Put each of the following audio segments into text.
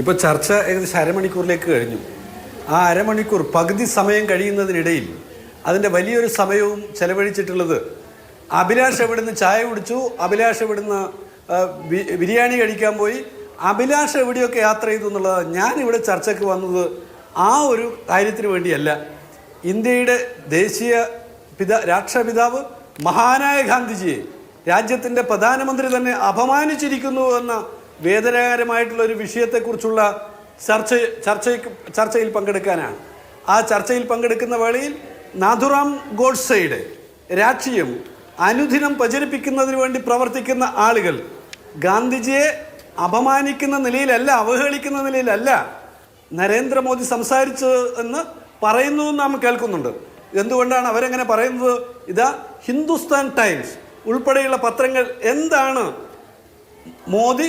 ഇപ്പോൾ ചർച്ച ഏകദേശം അരമണിക്കൂറിലേക്ക് കഴിഞ്ഞു. ആ അരമണിക്കൂർ പകുതി സമയം കഴിയുന്നതിനിടയിൽ അതിൻ്റെ വലിയൊരു സമയവും ചെലവഴിച്ചിട്ടുള്ളത് അഭിലാഷ് എവിടുന്ന് ചായ കുടിച്ചു, അഭിലാഷ് എവിടുന്ന് ബിരിയാണി കഴിക്കാൻ പോയി, അഭിലാഷ് എവിടെയൊക്കെ യാത്ര ചെയ്തു എന്നുള്ളതാണ്. ഞാനിവിടെ ചർച്ചയ്ക്ക് വന്നത് ആ ഒരു കാര്യത്തിന് വേണ്ടിയല്ല. ഇന്ത്യയുടെ ദേശീയ രാഷ്ട്രപിതാവ് മഹാനായ ഗാന്ധിജിയെ രാജ്യത്തിൻ്റെ പ്രധാനമന്ത്രി തന്നെ അപമാനിച്ചിരിക്കുന്നു എന്ന വേദനാകരമായിട്ടുള്ള ഒരു വിഷയത്തെക്കുറിച്ചുള്ള ചർച്ചയിൽ പങ്കെടുക്കാനാണ്. ആ ചർച്ചയിൽ പങ്കെടുക്കുന്ന വേളയിൽ നാഥുറാം ഗോഡ്സെയുടെ രാഷ്ട്രീയം അനുദിനം പ്രചരിപ്പിക്കുന്നതിന് വേണ്ടി പ്രവർത്തിക്കുന്ന ആളുകൾ ഗാന്ധിജിയെ അപമാനിക്കുന്ന നിലയിലല്ല, അവഹേളിക്കുന്ന നിലയിലല്ല നരേന്ദ്രമോദി സംസാരിച്ചത് എന്ന് പറയുന്നു നാം കേൾക്കുന്നുണ്ട്. എന്തുകൊണ്ടാണ് അവരെങ്ങനെ പറയുന്നത്? ഇതാ ഹിന്ദുസ്ഥാൻ ടൈംസ് ഉൾപ്പെടെയുള്ള പത്രങ്ങൾ എന്താണ് മോദി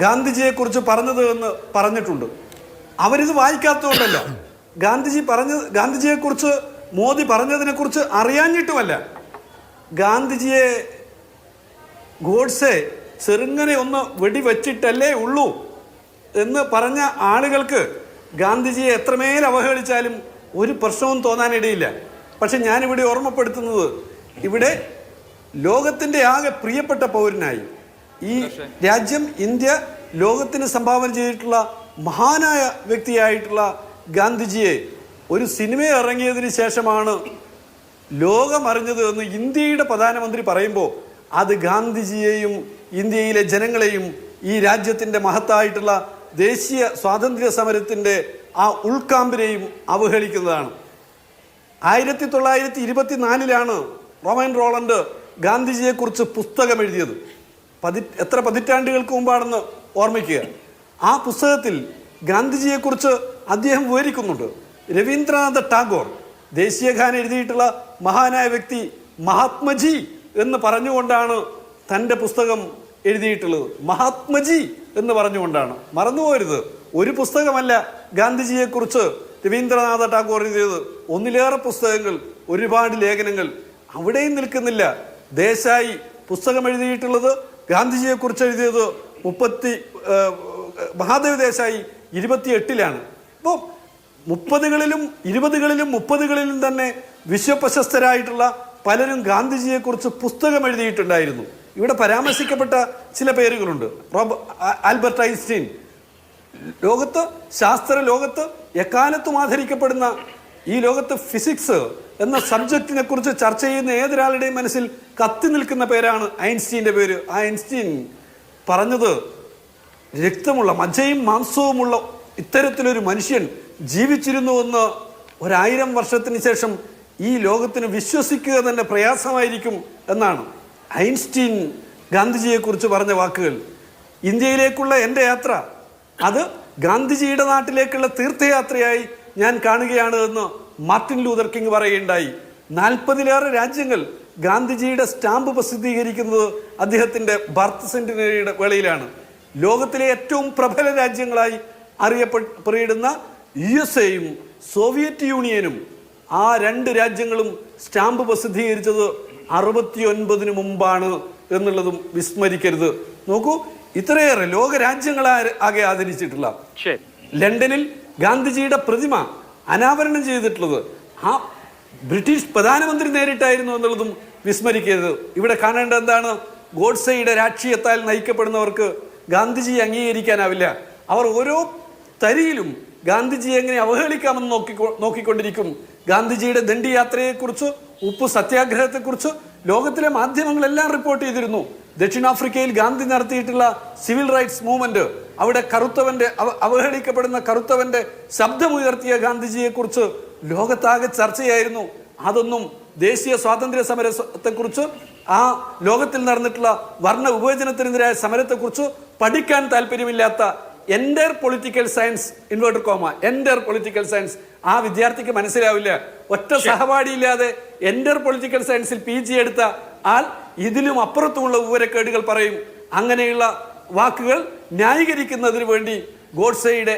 ഗാന്ധിജിയെക്കുറിച്ച് പറഞ്ഞത് എന്ന് പറഞ്ഞിട്ടുണ്ട്. അവരിത് വായിക്കാത്തതുകൊണ്ടല്ല, ഗാന്ധിജിയെക്കുറിച്ച് മോദി പറഞ്ഞതിനെക്കുറിച്ച് അറിയാഞ്ഞിട്ടുമല്ല. ഗാന്ധിജിയെ ഗോഡ്സെ ചെറുങ്ങനെ ഒന്ന് വെടിവെച്ചിട്ടല്ലേ ഉള്ളൂ എന്ന് പറഞ്ഞ ആളുകൾക്ക് ഗാന്ധിജിയെ എത്രമേൽ അവഹേളിച്ചാലും ഒരു പ്രശ്നവും തോന്നാനിടയില്ല. പക്ഷെ ഞാനിവിടെ ഓർമ്മപ്പെടുത്തുന്നത്, ഇവിടെ ലോകത്തിൻ്റെ ആകെ പ്രിയപ്പെട്ട പൗരനായി ഈ രാജ്യം ഇന്ത്യ ലോകത്തിന് സംഭാവന ചെയ്തിട്ടുള്ള മഹാനായ വ്യക്തിയായിട്ടുള്ള ഗാന്ധിജിയെ ഒരു സിനിമ ഇറങ്ങിയതിന് ശേഷമാണ് ലോകമറിഞ്ഞത് എന്ന് ഇന്ത്യയുടെ പ്രധാനമന്ത്രി പറയുമ്പോൾ അത് ഗാന്ധിജിയെയും ഇന്ത്യയിലെ ജനങ്ങളെയും ഈ രാജ്യത്തിൻ്റെ മഹത്തായിട്ടുള്ള ദേശീയ സ്വാതന്ത്ര്യ സമരത്തിൻ്റെ ആ ഉൾക്കാമ്പിനെയും അവഹേളിക്കുന്നതാണ്. 1924 റോമൻ റോളണ്ട് ഗാന്ധിജിയെക്കുറിച്ച് പുസ്തകം എഴുതിയത്. എത്ര പതിറ്റാണ്ടുകൾക്ക് മുമ്പാണെന്ന് ഓർമ്മിക്കുക. ആ പുസ്തകത്തിൽ ഗാന്ധിജിയെക്കുറിച്ച് അദ്ദേഹം വിവരിക്കുന്നുണ്ട്. രവീന്ദ്രനാഥ ടാഗോർ ദേശീയഗാന എഴുതിയിട്ടുള്ള മഹാനായ വ്യക്തി മഹാത്മജി എന്ന് പറഞ്ഞുകൊണ്ടാണ് തൻ്റെ പുസ്തകം എഴുതിയിട്ടുള്ളത്. മഹാത്മജി എന്ന് പറഞ്ഞുകൊണ്ടാണ്. മറന്നുപോകരുത്, ഒരു പുസ്തകമല്ല ഗാന്ധിജിയെക്കുറിച്ച് രവീന്ദ്രനാഥ ടാഗോർ എഴുതിയത്, ഒന്നിലേറെ പുസ്തകങ്ങൾ, ഒരുപാട് ലേഖനങ്ങൾ. അവിടെയും നിൽക്കുന്നില്ല. ദേശായി പുസ്തകം എഴുതിയിട്ടുള്ളത് ഗാന്ധിജിയെക്കുറിച്ച് എഴുതിയത് മഹാദേവ് ദേശായി 28 അപ്പോൾ 30കളിലും 20കളിലും 30കളിലും തന്നെ വിശ്വപ്രശസ്തരായിട്ടുള്ള പലരും ഗാന്ധിജിയെക്കുറിച്ച് പുസ്തകം എഴുതിയിട്ടുണ്ടായിരുന്നു. ഇവിടെ പരാമർശിക്കപ്പെട്ട ചില പേരുകളുണ്ട്. Albert Einstein. ശാസ്ത്ര ലോകത്ത് എക്കാലത്തും ആദരിക്കപ്പെടുന്ന ഈ ലോകത്ത് ഫിസിക്സ് എന്ന സബ്ജക്റ്റിനെ കുറിച്ച് ചർച്ച ചെയ്യുന്ന ഏതൊരാളുടെയും മനസ്സിൽ കത്തി നിൽക്കുന്ന പേരാണ് ഐൻസ്റ്റീൻ്റെ പേര്. ആ ഐൻസ്റ്റീൻ പറഞ്ഞത്, രക്തമുള്ള മജ്ജയും മാംസവുമുള്ള ഇത്തരത്തിലൊരു മനുഷ്യൻ ജീവിച്ചിരുന്നുവെന്ന് 1000 വർഷത്തിന് ശേഷം ഈ ലോകത്തിന് വിശ്വസിക്കുക തന്നെ പ്രയാസമായിരിക്കും എന്നാണ് ഐൻസ്റ്റീൻ ഗാന്ധിജിയെക്കുറിച്ച് പറഞ്ഞ വാക്കുകൾ. ഇന്ത്യയിലേക്കുള്ള എൻ്റെ യാത്ര അത് ഗാന്ധിജിയുടെ നാട്ടിലേക്കുള്ള തീർത്ഥയാത്രയായി ഞാൻ കാണുകയാണ് എന്ന് മാർട്ടിൻ ലൂതർ കിങ് പറയുകയുണ്ടായി. 40ലേറെ രാജ്യങ്ങൾ ഗാന്ധിജിയുടെ സ്റ്റാമ്പ് പ്രസിദ്ധീകരിക്കുന്നത് അദ്ദേഹത്തിൻ്റെ ബർത്ത് സെന്റിനറിയുടെ വേളയിലാണ്. ലോകത്തിലെ ഏറ്റവും പ്രബല രാജ്യങ്ങളായി അറിയപ്പെടുന്ന USA-യും സോവിയറ്റ് യൂണിയനും ആ 2 രാജ്യങ്ങളും സ്റ്റാമ്പ് പ്രസിദ്ധീകരിച്ചത് 69 മുമ്പാണ് എന്നുള്ളതും വിസ്മരിക്കരുത്. നോക്കൂ, ഇത്രയേറെ ലോകരാജ്യങ്ങളാകെ ആദരിച്ചിട്ടുള്ള ലണ്ടനിൽ ഗാന്ധിജിയുടെ പ്രതിമ അനാവരണം ചെയ്തിട്ടുള്ളത് ആ ബ്രിട്ടീഷ് പ്രധാനമന്ത്രി നേരിട്ടായിരുന്നു എന്നുള്ളതും വിസ്മരിക്കരുത്. ഇവിടെ കാണേണ്ട എന്താണ്? ഗോഡ്സെയുടെ രാഷ്ട്രീയത്താൽ നയിക്കപ്പെടുന്നവർക്ക് ഗാന്ധിജിയെ അംഗീകരിക്കാനാവില്ല. അവർ ഓരോ തരിയിലും ഗാന്ധിജിയെ എങ്ങനെ അവഹേളിക്കാമെന്ന് നോക്കിക്കൊണ്ടിരിക്കും. ഗാന്ധിജിയുടെ ദണ്ഡി യാത്രയെക്കുറിച്ച്, ഉപ്പ് സത്യാഗ്രഹത്തെക്കുറിച്ച് ലോകത്തിലെ മാധ്യമങ്ങളെല്ലാം റിപ്പോർട്ട് ചെയ്തിരുന്നു. ദക്ഷിണാഫ്രിക്കയിൽ ഗാന്ധി നടത്തിയിട്ടുള്ള സിവിൽ റൈറ്റ്സ് മൂവ്മെന്റ്, അവിടെ അവഹേളിക്കപ്പെടുന്ന കറുത്തവന്റെ ശബ്ദമുയർത്തിയ ഗാന്ധിജിയെക്കുറിച്ച് ലോകത്താകെ ചർച്ചയായിരുന്നു. അതൊന്നും ദേശീയ സ്വാതന്ത്ര്യ സമരത്തെക്കുറിച്ച്, ആ ലോകത്തിൽ നടന്നിട്ടുള്ള വർണ്ണ വിവേചനത്തിനെതിരായ സമരത്തെക്കുറിച്ച് പഠിക്കാൻ താല്പര്യമില്ലാത്ത enter political science enter political science ആ വിദ്യാർത്ഥിക്ക് മനസ്സിലാവില്ല. ഒറ്റ സഹപാഠിയില്ലാതെ എൻ്റർ പൊളിറ്റിക്കൽ സയൻസിൽ PG എടുത്ത ആൾ ഇതിലും അപ്പുറത്തുമുള്ള വിവരക്കേടുകൾ പറയും. അങ്ങനെയുള്ള വാക്കുകൾ ന്യായീകരിക്കുന്നതിന് വേണ്ടി ഗോഡ്സെയുടെ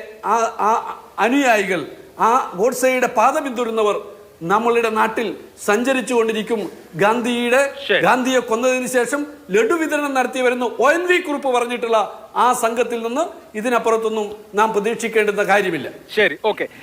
അനുയായികൾ, ആ ഗോഡ്സെയുടെ പാത പിന്തുടരുന്നവർ നമ്മളുടെ നാട്ടിൽ സഞ്ചരിച്ചു കൊണ്ടിരിക്കും. ഗാന്ധിയെ കൊന്നതിന് ശേഷം ലഡു വിതരണം നടത്തി വരുന്ന ONV കുറുപ്പ് പറഞ്ഞിട്ടുള്ള ആ സംഘത്തിൽ നിന്ന് ഇതിനപ്പുറത്തൊന്നും നാം പ്രതീക്ഷിക്കേണ്ടുന്ന കാര്യമില്ല. ശരി, ഓക്കെ.